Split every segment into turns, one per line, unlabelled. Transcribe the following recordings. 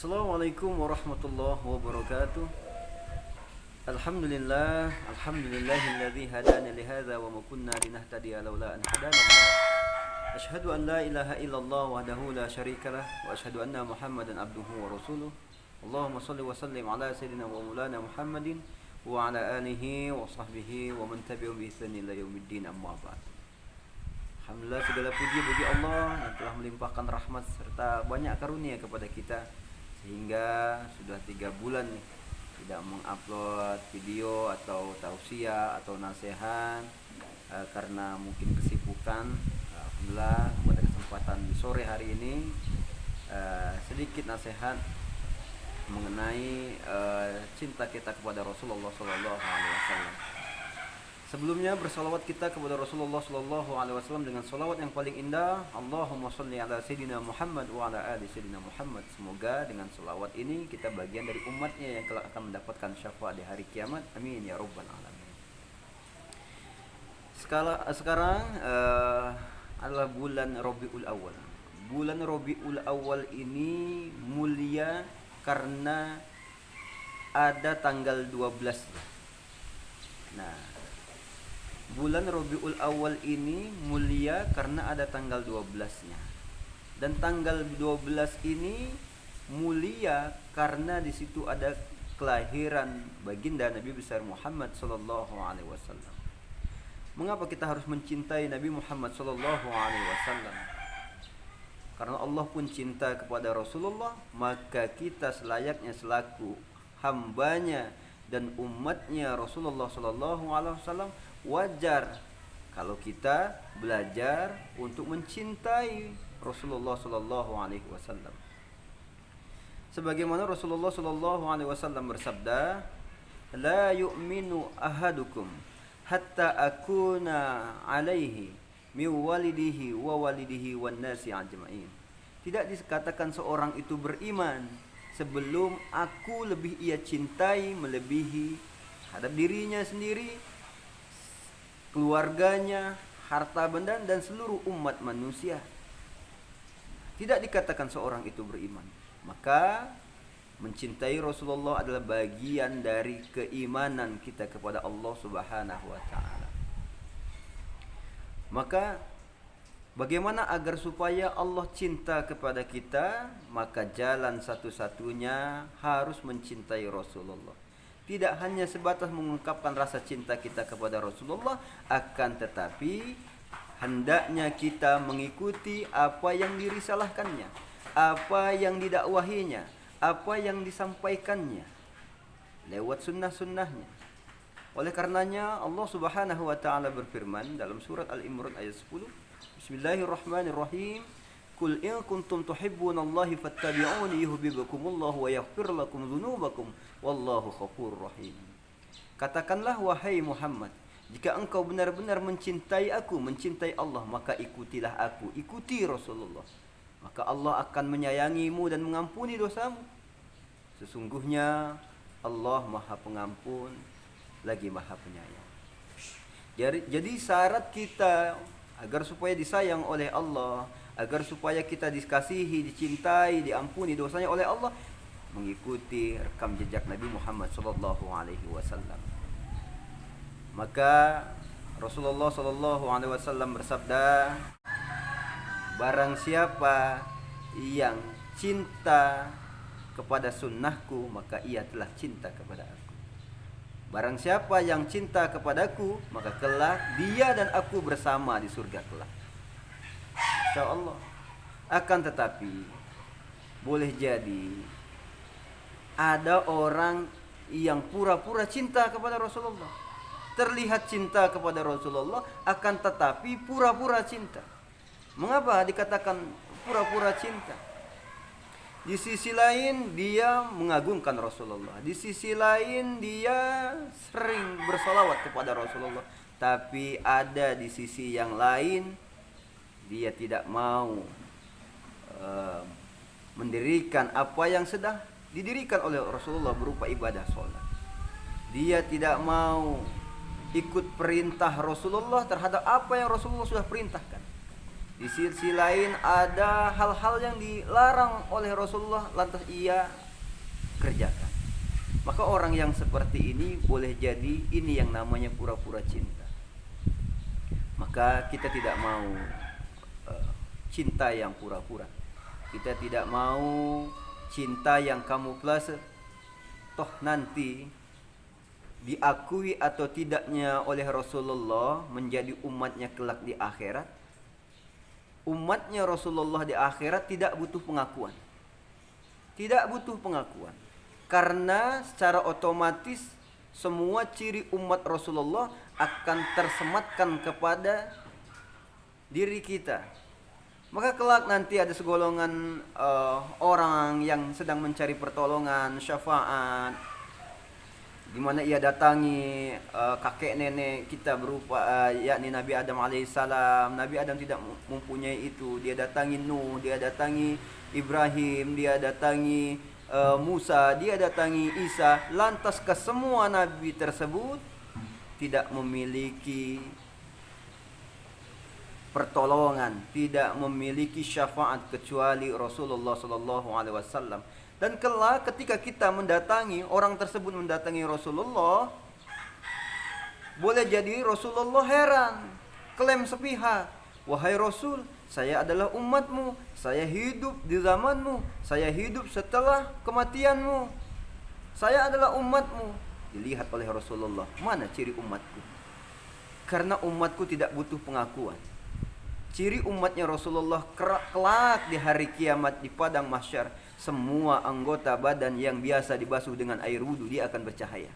Assalamualaikum warahmatullahi wabarakatuh. Alhamdulillah, alhamdulillahilladzi hadana li hadza wa ma kunna linahtadiya laula an hadana Allah. Asyhadu an la ilaha illallah wahdahu la syarikalah wa asyhadu anna Muhammadan abduhu wa rasuluh. Allahumma shalli wa sallim ala sayyidina wa maulana Muhammadin wa ala alihi wa sahbihi wa man tabi'ahum bi ihsan ila yaumiddin, amma ba'd. Alhamdulillah, segala puji bagi Allah yang telah melimpahkan rahmat serta banyak karunia kepada kita, sehingga sudah 3 bulan nih tidak mengupload video atau tausiah atau nasihat karena mungkin kesibukan. Alhamdulillah, pada kesempatan di sore hari ini sedikit nasihat mengenai cinta kita kepada Rasulullah SAW. Sebelumnya bersalawat kita kepada Rasulullah SAW dengan salawat yang paling indah. Allahumma sholli ala sayyidina Muhammad wa ala ali sayyidina Muhammad. Semoga dengan salawat ini kita bagian dari umatnya yang kelak akan mendapatkan syafaat di hari kiamat. Amin ya rabbal alamin. Sekarang adalah bulan Rabiul Awal. Bulan Rabiul Awal ini mulia karena ada tanggal 12. Nah, bulan Rabiul Awal ini mulia karena ada tanggal 12-nya. Dan tanggal 12 ini mulia karena di situ ada kelahiran baginda Nabi besar Muhammad sallallahu alaihi wasallam. Mengapa kita harus mencintai Nabi Muhammad sallallahu alaihi wasallam? Karena Allah pun cinta kepada Rasulullah, maka kita selayaknya selaku hambanya dan umatnya Rasulullah sallallahu alaihi wasallam wajar kalau kita belajar untuk mencintai Rasulullah sallallahu alaihi wasallam. Sebagaimana Rasulullah sallallahu alaihi wasallam bersabda, "La yu'minu ahadukum hatta akuna alaihi min walidihi wa walidihi wan nasi ajma'in." Tidak dikatakan seorang itu beriman sebelum aku lebih ia cintai melebihi terhadap dirinya sendiri, keluarganya, harta benda, dan seluruh umat manusia. Tidak dikatakan seorang itu beriman. Maka mencintai Rasulullah adalah bagian dari keimanan kita kepada Allah Subhanahu wa taala. Maka bagaimana agar supaya Allah cinta kepada kita? Maka jalan satu-satunya harus mencintai Rasulullah. Tidak hanya sebatas mengungkapkan rasa cinta kita kepada Rasulullah, akan tetapi hendaknya kita mengikuti apa yang dirisalahkannya, apa yang didakwahinya, apa yang disampaikannya lewat sunnah-sunnahnya. Oleh karenanya Allah Subhanahu wa taala berfirman dalam surat Al-Imran ayat 10, Bismillahirrahmanirrahim. Qul in kuntum tuhibbunallaha fattabi'uni yuhibbukumullah wa yaghfir lakum dzunubakum wallahu ghafurur rahim. Katakanlah wahai Muhammad, jika engkau benar-benar mencintai aku, mencintai Allah, maka ikutilah aku, ikuti Rasulullah. Maka Allah akan menyayangimu dan mengampuni dosamu. Sesungguhnya Allah Maha Pengampun lagi Maha Penyayang. Jadi syarat kita agar supaya disayang oleh Allah, agar supaya kita dikasihi, dicintai, diampuni dosanya oleh Allah, mengikuti rekam jejak Nabi Muhammad sallallahu alaihi wasallam. Maka Rasulullah sallallahu alaihi wasallam bersabda, barang siapa yang cinta kepada sunnahku, maka ia telah cinta kepada aku. Barang siapa yang cinta kepadaku, maka kelak dia dan aku bersama di surga kelak. InsyaAllah. Akan tetapi boleh jadi ada orang yang pura-pura cinta kepada Rasulullah, terlihat cinta kepada Rasulullah, akan tetapi pura-pura cinta. Mengapa dikatakan pura-pura cinta? Di sisi lain dia mengagungkan Rasulullah, di sisi lain dia sering bersalawat kepada Rasulullah, tapi ada di sisi yang lain dia tidak mau mendirikan apa yang sedang didirikan oleh Rasulullah berupa ibadah sholat. Dia tidak mau ikut perintah Rasulullah terhadap apa yang Rasulullah sudah perintahkan. Di sisi lain ada hal-hal yang dilarang oleh Rasulullah lantas ia kerjakan. Maka orang yang seperti ini boleh jadi ini yang namanya pura-pura cinta. Maka kita tidak mau cinta yang pura-pura. Kita tidak mau cinta yang kamuflase. Toh nanti diakui atau tidaknya oleh Rasulullah menjadi umatnya kelak di akhirat. Umatnya Rasulullah di akhirat tidak butuh pengakuan. Tidak butuh pengakuan. Karena secara otomatis semua ciri umat Rasulullah akan tersematkan kepada diri kita. Maka kelak nanti ada segolongan orang yang sedang mencari pertolongan, syafaat, di mana ia datangi kakek nenek kita berupa yakni Nabi Adam alaihissalam. Nabi Adam tidak mempunyai itu. Dia datangi Nuh, dia datangi Ibrahim, dia datangi Musa, dia datangi Isa. Lantas ke semua nabi tersebut tidak memiliki pertolongan, tidak memiliki syafaat kecuali Rasulullah sallallahu alaihi wasallam. Dan kelak ketika kita mendatangi, orang tersebut mendatangi Rasulullah, boleh jadi Rasulullah heran, klaim sepihak, wahai Rasul, saya adalah umatmu, saya hidup di zamanmu, saya hidup setelah kematianmu, saya adalah umatmu. Dilihat oleh Rasulullah, mana ciri umatku? Karena umatku tidak butuh pengakuan. Ciri umatnya Rasulullah kelak di hari kiamat di padang mahsyar, semua anggota badan yang biasa dibasuh dengan air wudhu dia akan bercahaya.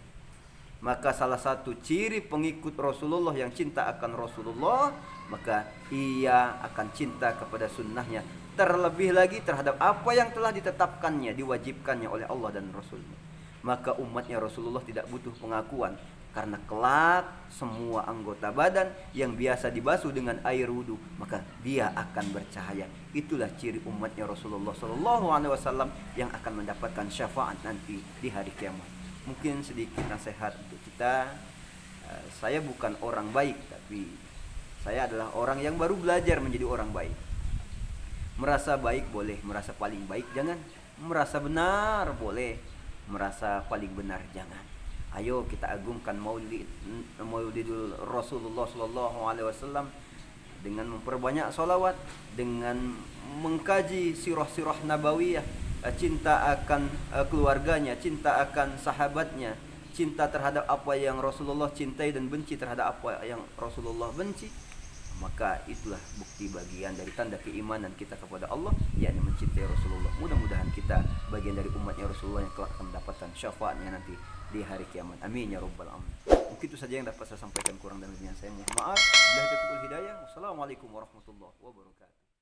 Maka salah satu ciri pengikut Rasulullah yang cinta akan Rasulullah, maka ia akan cinta kepada sunnahnya, terlebih lagi terhadap apa yang telah ditetapkannya, diwajibkannya oleh Allah dan Rasulnya. Maka umatnya Rasulullah tidak butuh pengakuan, karena kelak semua anggota badan yang biasa dibasuh dengan air wudhu, maka dia akan bercahaya. Itulah ciri umatnya Rasulullah Sallallahu Alaihi Wasallam yang akan mendapatkan syafaat nanti di hari kiamat. Mungkin sedikit nasihat untuk kita. Saya bukan orang baik, tapi saya adalah orang yang baru belajar menjadi orang baik. Merasa baik boleh, merasa paling baik jangan. Merasa benar boleh, merasa paling benar jangan. Ayo kita agungkan Maulidul Rasulullah Sallallahu Alaihi Wasallam dengan memperbanyak salawat, dengan mengkaji sirah-sirah nabawiyah, cinta akan keluarganya, cinta akan sahabatnya, cinta terhadap apa yang Rasulullah cintai dan benci terhadap apa yang Rasulullah benci. Maka itulah bukti bagian dari tanda keimanan kita kepada Allah, yakni mencintai Rasulullah. Mudah-mudahan kita bagian dari umatnya Rasulullah yang kelak akan mendapatkan syafaatnya nanti di hari kiamat. Amin ya rabbal alamin. Mungkin itu saja yang dapat saya sampaikan, kurang dan lebihnya saya mohon maaf. Billahi taufiq wal hidayah. Wassalamualaikum warahmatullahi wabarakatuh.